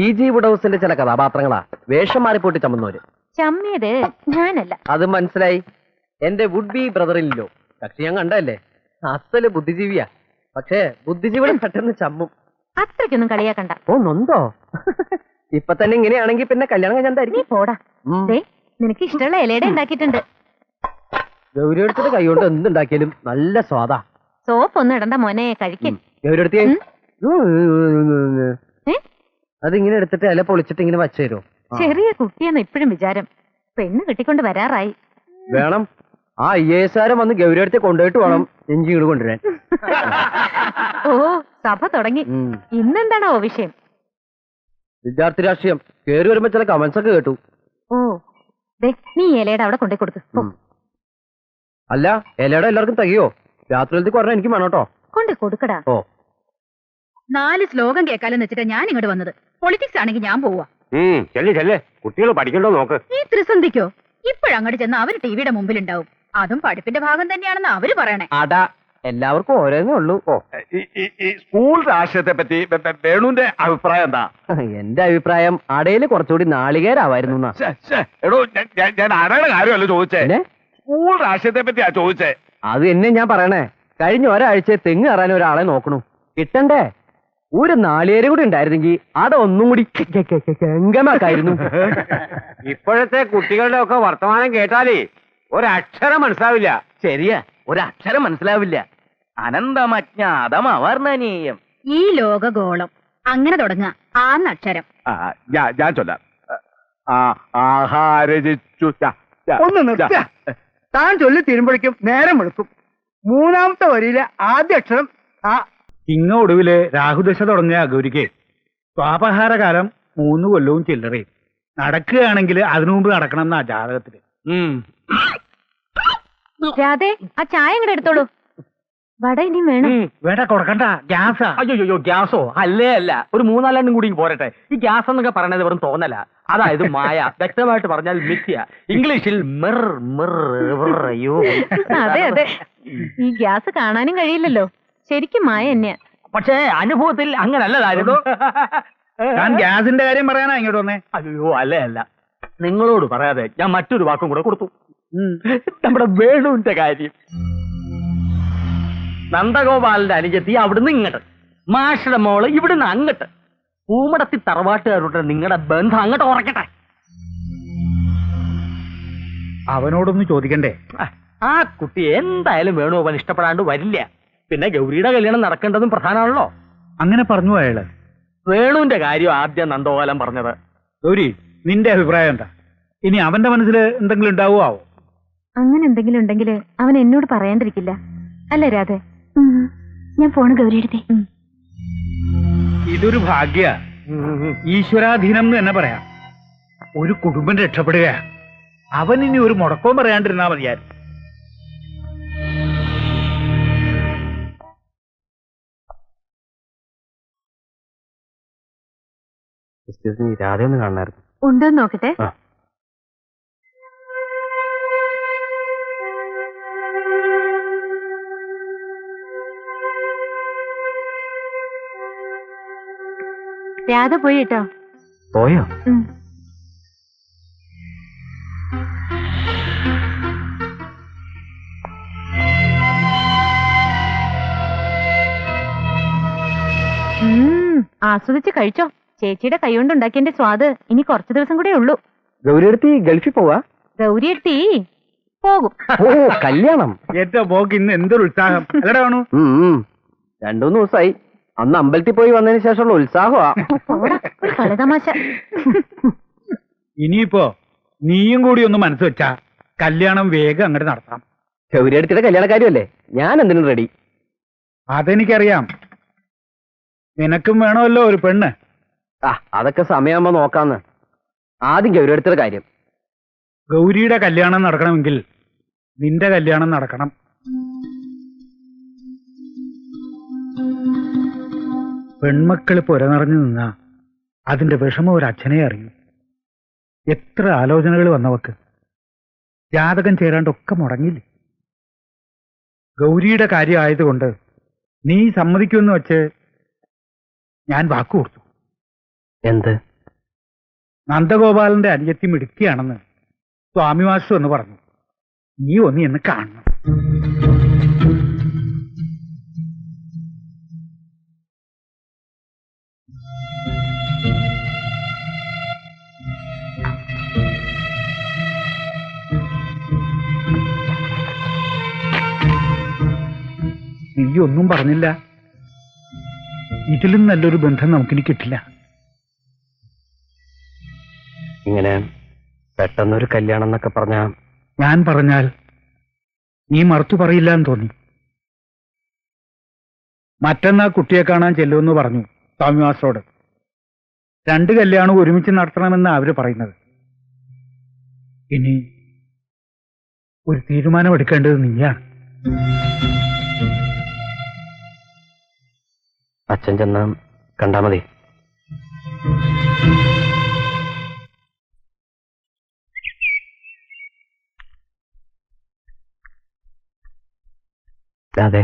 ഈ വുഡ് ഹൗസിന്റെ ചില കഥാപാത്രങ്ങളാ വേഷം മാറിപ്പോട്ടി ചമ്മുന്നവര്. ചമ്മിയത് ഞാനല്ല. അത് മനസ്സിലായി. എന്റെ വുഡ് ബി ബ്രദറിലോ പക്ഷെ ഞാൻ കണ്ടല്ലേ, അസല് ബുദ്ധിജീവിയാ. പക്ഷേ ബുദ്ധിജീവികളും പെട്ടെന്ന് ചമ്മും. അത്രയ്ക്കൊന്നും കളിയാക്കണ്ട. ഓ നൊന്തോ? ഇപ്പൊ തന്നെ ഇങ്ങനെയാണെങ്കിൽ പിന്നെ കല്യാണം കഴിഞ്ഞായിരിക്കും. പോടാ. നിനക്ക് ഇഷ്ടമുള്ള ഇലയുടെ ഉണ്ടാക്കിയിട്ടുണ്ട്. ഗൗരി എടുത്തിട്ട് കൈകൊണ്ട് എന്തുണ്ടാക്കിയാലും നല്ല സ്വാദാ. സോപ്പ് ഒന്നും ഇടണ്ട മോനെ, കഴിക്കും. ഗൗരി എടുത്തേ അതിങ്ങനെ എടുത്തിട്ട് ഇല പൊളിച്ചിട്ട് ഇങ്ങനെ വച്ചു തരുമോ? ചെറിയ കുട്ടിയെന്ന് ഇപ്പോഴും വിചാരം. പെണ്ണ് കെട്ടിക്കൊണ്ട് വരാറായി. വേണം. ആ IAS വന്ന് ഗൗരി അടുത്ത് കൊണ്ടുപോയിട്ട് വേണം എഞ്ചിങ്ങോട് കൊണ്ടുവരാൻ. ഓ സഭ തുടങ്ങി. ഇന്നെന്താണോ വിഷയം? വിദ്യാർത്ഥി രാഷ്ട്രീയം. കേറി വരുമ്പോ ചില കമന്റ്സ് ഒക്കെ കേട്ടു. ഓ നീ ഇലയുടെ അവിടെ കൊണ്ടേ കൊടുത്തു. അല്ല ഇലയുടെ എല്ലാവർക്കും തകയോ? രാത്രിയിലത്തേക്ക് പറഞ്ഞാൽ എനിക്ക് വേണം കേട്ടോ. കൊണ്ടേ കൊടുക്കടാ. ഓ 4 ശ്ലോകം കേൾക്കാലെന്ന് വെച്ചിട്ടാ ഞാൻ ഇങ്ങോട്ട് വന്നത്. പൊളിറ്റിക്സ് ആണെങ്കിൽ ഞാൻ പോവാ. കുട്ടികൾ പഠിക്കണ്ടോ നോക്ക്. ഈ ത്രിസന്ധിക്കോ? ഇപ്പോഴങ്ങോട്ട് ചെന്ന് അവര് ടിവിയുടെ മുമ്പിലുണ്ടാവും. അതും പഠിപ്പിന്റെ ഭാഗം തന്നെയാണെന്ന് അവര് പറയണേ. അടാ എല്ലാവർക്കും ഓരോന്നേ ഉള്ളൂ. സ്കൂൾ രാഷ്ട്രീയത്തെ പറ്റി വേണുവിന്റെ അഭിപ്രായം എന്താ? എന്റെ അഭിപ്രായം അടയില് കുറച്ചുകൂടി നാളികേരാവായിരുന്നു. എടോ ഞാൻ ആരാണ് കാര്യമല്ലോ ചോദിച്ചേ. സ്കൂൾ രാഷ്ട്രീയത്തെ പറ്റിയാ ചോദിച്ചേ. അത് എന്നെ ഞാൻ പറയണേ. കഴിഞ്ഞ ഒരാഴ്ച തെങ്ങ് കയറാൻ ഒരാളെ നോക്കണു. കിട്ടണ്ടേ? ഒരു നാളികേരം കൂടി ഉണ്ടായിരുന്നെങ്കിൽ അട ഒന്നും കൂടി ഗംഗമാക്കായിരുന്നു. ഇപ്പോഴത്തെ കുട്ടികളുടെ ഒക്കെ വർത്തമാനം കേട്ടാലേ ഒരക്ഷരം മനസ്സിലാവില്ല. ശരിയാ, ഒരക്ഷരം മനസ്സിലാവില്ല. അനന്തമജ്ഞാതമവർണ്ണനീയം. ഈ ലോകഗോളം അങ്ങനെ തുടങ്ങുക. ആന്നക്ഷരം ഞാൻ ചൊല്ലാം. ആഹാരജിച്ചു. ഒന്ന് നിർത്ത. താൻ ചൊല്ലി തീരുമ്പോഴേക്കും നേരം വെളുക്കും. 3ാമത്തെ വരിയിലെ ആദ്യ അക്ഷരം ആ. ഇങ്ങ ഒടുവില് രാഹുദശ തുടങ്ങിയ ഗൗരിക്ക് സ്വാപഹാരകാലം 3 കൊല്ലവും ചില്ലറയും. നടക്കുകയാണെങ്കിൽ അതിനു മുമ്പ് നടക്കണം എന്നാ ജാതകത്തില്. രാധേ ആ ചായ ഇങ്ങോട്ട് എടുത്തോളൂ. വട ഇനി വേണം. വേണ്ട കൊടുക്കണ്ട. ഗ്യാസാ. അയ്യോ ഗ്യാസോ? അല്ലേ അല്ല, ഒരു 3-4 കൂടി പോരട്ടെ. ഈ ഗ്യാസ് എന്നൊക്കെ പറയണത് വെറും തോന്നല. അതായത് മായ. വ്യക്തമായിട്ട് പറഞ്ഞാൽ മിഥ്യ. ഇംഗ്ലീഷിൽ അതെ അതെ, ഈ ഗ്യാസ് കാണാനും കഴിയില്ലല്ലോ. ശരിക്കും മായ തന്നെയാ. പക്ഷേ അനുഭവത്തിൽ അങ്ങനല്ലതായിരുന്നു. ഞാൻ ഗ്യാസിന്റെ കാര്യം പറയാനാ ഇങ്ങോട്ട് വന്നേ. അയ്യോ അല്ലേ അല്ല, നിങ്ങളോട് പറയാതെ ഞാൻ മറ്റൊരു വാക്കും കൂടെ കൊടുത്തു. നമ്മുടെ വേണുവിന്റെ കാര്യം. നന്ദഗോപാലിന്റെ അനുജത്തി അവിടുന്ന് ഇങ്ങോട്ട്, മാഷയുടെ മോള് ഇവിടുന്ന് അങ്ങോട്ട്. പൂമടത്തി തറവാട്ടുകാരുടെ നിങ്ങളുടെ ബന്ധം അങ്ങോട്ട് ഉറക്കട്ടെ. അവനോടൊന്ന് ചോദിക്കണ്ടേ? ആ കുട്ടി എന്തായാലും വേണുഗോപാൽ ഇഷ്ടപ്പെടാണ്ട് വരില്ല. പിന്നെ ഗൗരിയുടെ കല്യാണം നടക്കേണ്ടതും പ്രധാനമാണല്ലോ. അങ്ങനെ പറഞ്ഞു അയാള്. വേണുവിന്റെ കാര്യം ആദ്യം നന്ദഗോപാലൻ പറഞ്ഞത്. ഗൗരി, നിന്റെ അഭിപ്രായം എന്താ? ഇനി അവന്റെ മനസ്സിൽ എന്തെങ്കിലും ഉണ്ടാവുമോ? അങ്ങനെ എന്തെങ്കിലും ഉണ്ടെങ്കിൽ അവൻ എന്നോട് പറയാണ്ടിരിക്കില്ല. അല്ലേ രാധേ? ഞാൻ പോണു ഗൗരിയെടുത്തേ. ഇതൊരു ഭാഗ്യ, ഈശ്വരാധീനം എന്ന് തന്നെ പറയാം. ഒരു കുടുംബം രക്ഷപ്പെടുക. അവൻ ഇനി ഒരു മുടക്കവും പറയാണ്ടിരുന്നാ മതിയായിരുന്നു. രാധയൊന്ന് കാണായിരുന്നു. ഉണ്ടോന്ന് നോക്കട്ടെ. രാധ പോയി കേട്ടോ. പോയോ? ആസ്വദിച്ച് കഴിച്ചോ. ചേച്ചിയുടെ കൈകൊണ്ട് ഉണ്ടാക്കിയതിന്റെ സ്വാദ് ഇനി കുറച്ചു ദിവസം കൂടെ ഉള്ളൂ. ഗൗരിയെടുത്തി ഗൾഫിൽ പോവാ? ഗൗരിയെടുത്തി പോകും. ഓ കല്യാണം. ഏറ്റവും പോക്ക് ഇന്ന് എന്തൊരു ഉത്സാഹം അല്ലടാ വേണു. 2-3 ദിവസമായി. അന്ന് അമ്പലത്തിൽ പോയി വന്നതിന് ശേഷമുള്ള ഉത്സാഹമാ. കളതമാശ. ഇനിയിപ്പോ നീയും കൂടി ഒന്ന് മനസ്സ് വെച്ചാ കല്യാണം വേഗം അങ്ങോട്ട് നടത്താം. ഗൗരിയെടുത്തിയുടെ കല്യാണക്കാരിയല്ലേ, ഞാൻ എന്തിനും റെഡി. അതെനിക്കറിയാം. നിനക്കും വേണമല്ലോ ഒരു പെണ്ണ്. അതൊക്കെ സമയമാകുമ്പോ നോക്കാന്ന്. ആദ്യം ഗൗരിയെടുത്തിയുടെ കാര്യം. ഗൗരിയുടെ കല്യാണം നടക്കണമെങ്കിൽ നിന്റെ കല്യാണം നടക്കണം. പെൺമക്കൾ പുരനിറഞ്ഞു നിന്നാ അതിന്റെ വിഷമം ഒരു അച്ഛനെ അറിയൂ. എത്ര ആലോചനകൾ വന്നവക്ക്. ജാതകം ചേരാണ്ടൊക്കെ മുടങ്ങില്ലേ. ഗൗരിയുടെ കാര്യമായതുകൊണ്ട് നീ സമ്മതിക്കുമെന്ന് വെച്ച് ഞാൻ വാക്കു കൊടുത്തു. എന്ത്? നന്ദഗോപാലന്റെ അനിയത്തി മിടുക്കിയാണെന്ന് സ്വാമി മാസ്റ്റർ എന്ന് പറഞ്ഞു. നീ ഒന്ന് എന്ന് കാണണം. നീ ഒന്നും പറഞ്ഞില്ല. ഇതിലും നല്ലൊരു ബന്ധം നമുക്കിനി കിട്ടില്ല. ഇങ്ങനെ പെട്ടെന്നൊരു കല്യാണം എന്നൊക്കെ പറഞ്ഞാ ഞാൻ പറഞ്ഞാൽ നീ മറുത്തു പറയില്ല എന്ന് തോന്നി. മറ്റന്നാ കുട്ടിയെ കാണാൻ ചെല്ലുമെന്ന് പറഞ്ഞു സ്വാമി മാസ്റ്ററോട്. 2 കല്യാണം ഒരുമിച്ച് നടത്തണമെന്ന് അവര് പറയുന്നത്. ഇനി ഒരു തീരുമാനമെടുക്കേണ്ടത് നീയാണ്. അച്ഛൻ ചെന്ന് കണ്ടാ മതി. അതെ,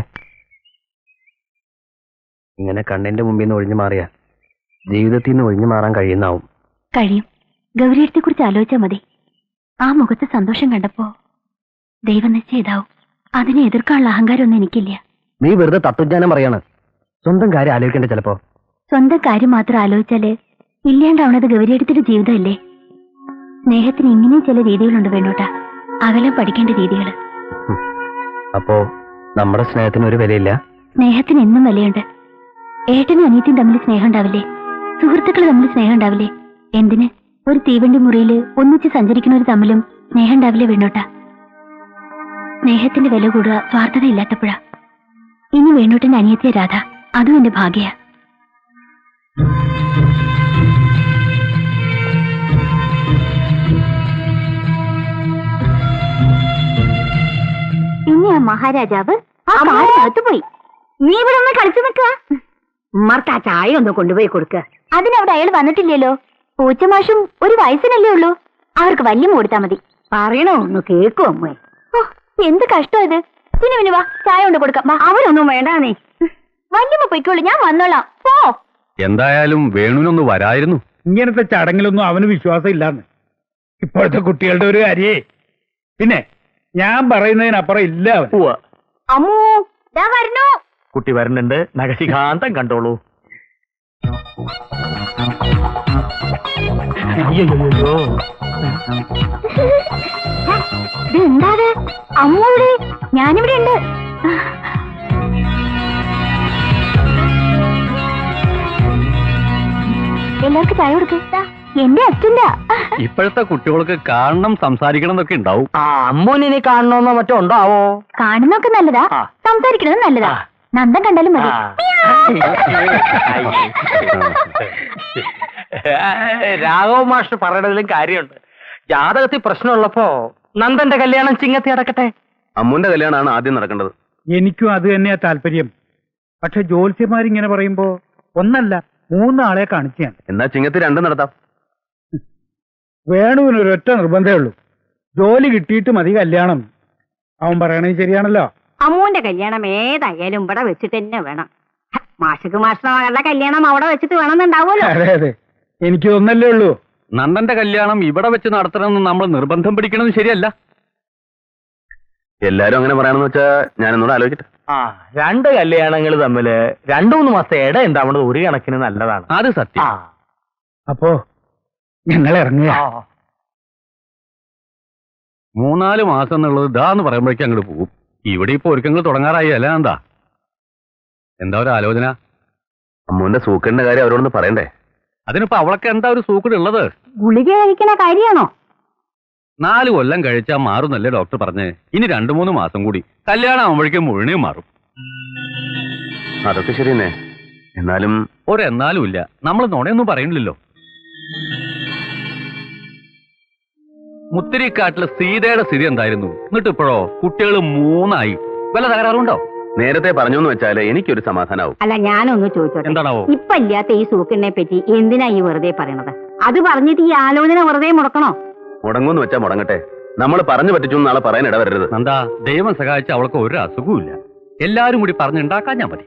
ഇങ്ങനെ കണ്ണിന്റെ മുമ്പിൽ നിന്ന് ഒഴിഞ്ഞു മാറിയ ജീവിതത്തിൽ നിന്ന് ഒഴിഞ്ഞു മാറാൻ കഴിയുന്നാവും. കഴിയും. ഗൗരിയത്തെ കുറിച്ച് ആലോചിച്ചാൽ മതി. ആ മുഖത്ത് സന്തോഷം കണ്ടപ്പോ ദൈവനിശ്ചയിതാവും. അതിനെ എതിർക്കാനുള്ള അഹങ്കാരമൊന്നും എനിക്കില്ല. നീ വെറുതെ തത്വജ്ഞാനം പറയാണ്. സ്വന്തം കാര്യം ആലോചിക്കണ്ടേ? ചിലപ്പോ സ്വന്തം കാര്യം മാത്രം ആലോചിച്ചാല് ഇല്ലാണ്ടാവണത് ഗൗരിയത്തിന്റെ ജീവിതമല്ലേ. സ്നേഹത്തിന് ഇങ്ങനെയും ചില രീതികളുണ്ട് വേണോട്ടാ. അകലം പഠിക്കേണ്ട രീതികള്. അപ്പോ നമ്മുടെ സ്നേഹത്തിന് ഒരു വിലയില്ല? സ്നേഹത്തിന് എന്നും വിലയുണ്ട്. ഏട്ടനും അനിയത്തിയും തമ്മിൽ സ്നേഹം ഉണ്ടാവില്ലേ? സുഹൃത്തുക്കൾ തമ്മിൽ സ്നേഹം ഉണ്ടാവില്ലേ? എന്തിന് ഒരു തീവണ്ടി മുറിയിൽ ഒന്നിച്ച് സഞ്ചരിക്കുന്നവർ തമ്മിലും സ്നേഹം ഉണ്ടാവില്ലേ വേണോട്ടാ? സ്നേഹത്തിന്റെ വില കൂടുക സ്വാർത്ഥത ഇല്ലാത്തപ്പോഴാ. ഇനി വേണോട്ടന്റെ അനിയത്തിയ രാധ, അതും എന്റെ ഭാഗ്യ. ഇനി ആ മഹാരാജാവ് പോയി. നീ ഇവിടെ ഒന്ന് കളിച്ചു നിൽക്കുക. ഉമ്മർക്ക് ആ ചായ ഒന്ന് കൊണ്ടുപോയി കൊടുക്കുക. അതിനവിടെ അയാൾ വന്നിട്ടില്ലല്ലോ. പൂച്ചമാഷും ഒരു വയസ്സിനല്ലേ ഉള്ളൂ. അവർക്ക് വല്യം കൊടുത്താ മതി. പറയണോ ഒന്ന് കേക്കോ അമ്മേ. എന്ത് കഷ്ടം ഇത്. പിന്നെ വാ, ചായ കൊണ്ട് കൊടുക്കാം. അവരൊന്നും വേണ്ടാന്നേ. വല്യമ്മ പൊയ്ക്കോളൂ, ഞാൻ വന്നോളാം. പോ. എന്തായാലും വേണുവിനൊന്ന് വരായിരുന്നു. ഇങ്ങനത്തെ ചടങ്ങിലൊന്നും അവന് വിശ്വാസം ഇല്ലാന്ന് ഇപ്പോഴത്തെ കുട്ടികളുടെ ഒരു കാര്യേ. പിന്നെ ഞാൻ പറയുന്നതിനപ്പുറം ഇല്ല അവൻ. അമ്മൂ, ദാ വരണോ. കുട്ടി വരുന്നുണ്ട്. നഖശിഖാന്തം കണ്ടോളൂ. ഇതെന്താത്? അമ്മൂ ഇവിടെ, ഞാനിവിടെ ഉണ്ട്. എല്ലാവർക്കും ചായ കൊടുക്ക. എന്റെ അച്ഛൻ്റെ. ഇപ്പോഴത്തെ കുട്ടികൾക്ക് കാണണം, സംസാരിക്കണം എന്നൊക്കെ ഉണ്ടാവും. അമ്മൂനെ കാണണമെന്നോ മറ്റോ ഉണ്ടാവോ? കാണുന്നൊക്കെ നല്ലതാ, സംസാരിക്കണത് നല്ലതാ. നന്ദൻ കണ്ടാലും മതി. രാഘവ മാഷ് പറയണതിലും കാര്യമുണ്ട്. ജാതകത്തിൽ പ്രശ്നമുള്ളപ്പോ നന്ദന്റെ കല്യാണം ചിങ്ങത്തി നടക്കട്ടെ. അമ്മുന്റെ കല്യാണമാണ് ആദ്യം നടക്കേണ്ടത്. എനിക്കും അത് തന്നെയാ താല്പര്യം. പക്ഷെ ജ്യോത്സ്യന്മാരിങ്ങനെ പറയുമ്പോ ഒന്നല്ല 3 ആളെ കാണിച്ചു ഞാൻ. എന്നാ ചിങ്ങത്തി 2 നടത്താം. വേണുവിനൊരൊറ്റ നിർബന്ധമേ ഉള്ളൂ, ജോലി കിട്ടിയിട്ട് മതി കല്യാണം. അവൻ പറയണത് ശരിയാണല്ലോ. അമ്മൂന്റെ കല്യാണം ഏതായാലും ഇവിടെ വെച്ചിട്ട് തന്നെ വേണം. മാഷക്ക് മാഷ്ടമകളുടെ കല്യാണം അവിടെ വെച്ചിട്ട് വേണമെന്നുണ്ടാവുമല്ലോ. അതെ അതെ, എനിക്ക് ഒന്നല്ലേ ഉള്ളൂ. നന്ദന്റെ കല്യാണം ഇവിടെ വെച്ച് നടത്തണമെന്ന് നമ്മൾ നിർബന്ധം പിടിക്കണമെന്ന് ശരിയല്ല. എല്ലാരും അങ്ങനെ പറയണമെന്ന് വെച്ചാ ഞാൻ എന്നോട് ആലോചിക്കട്ടെ. 2 കല്യാണങ്ങൾ തമ്മില് 2-3 മാസത്തെ ഇട ഉണ്ടാവുന്നത് ഒരു കണക്കിന് നല്ലതാണ്. അത് സത്യം. അപ്പോ ഞങ്ങൾ ഇറങ്ങുക. 3-4 മാസം എന്നുള്ളത് ഇതാന്ന് പറയുമ്പോഴേക്കും അങ്ങോട്ട് പോകും. ഇവിടെ ഇപ്പൊ ഒരുക്കങ്ങൾ തുടങ്ങാറായി അല്ല? എന്താ ഒരു ആലോചന? അമ്മുവിന്റെ സൂക്കടിന്റെ കാര്യം അവരോടൊന്ന് പറയണ്ടേ? അതിനിപ്പോ അവളൊക്കെ എന്താ ഒരു സൂക്കട് ഉള്ളത്? ഗുളിക കഴിക്കണ കാര്യമാണോ? 4 കൊല്ലം കഴിച്ചാ മാറുന്നല്ലേ ഡോക്ടർ പറഞ്ഞേ. ഇനി 2-3 മാസം കൂടി കല്യാണം ആവുമ്പോഴേക്കും മുഴുവനും മാറും. അതൊക്കെ ശരിയെന്നെ. എന്നാലും ഒരെന്നാലും ഇല്ല. നമ്മൾ നുണയൊന്നും പറയുന്നില്ലല്ലോ. മുത്തിരിക്കാട്ടില് സീതയുടെ സ്ഥിതി എന്തായിരുന്നു? എന്നിട്ട് ഇപ്പോഴോ കുട്ടികൾ 3 വല്ല തകരാറുണ്ടോ? നേരത്തെ പറഞ്ഞു എന്ന് വെച്ചാല് എനിക്കൊരു സമാധാനാവും. അല്ല, ഞാനൊന്ന് ചോദിച്ചോട്ടെ. എന്താണാവോ? ഇപ്പൊ ഇല്ലാത്ത ഈ സൂക്കിനെ പറ്റി എന്തിനാ ഈ വെറുതെ പറയണത്? അത് പറഞ്ഞിട്ട് ഈ ആലോചന വെറുതെ മുടക്കണോ? മുടങ്ങുമെന്ന് വെച്ചാ മുടങ്ങട്ടെ. നമ്മൾ പറഞ്ഞു പറ്റിച്ചു നാളെ പറയാൻ ഇടവരരുത്. എന്താ ദൈവം സഹായിച്ച അവൾക്ക് ഒരു അസുഖവും ഇല്ല. എല്ലാരും കൂടി പറഞ്ഞുണ്ടാക്കാൻ ഞാൻ മതി.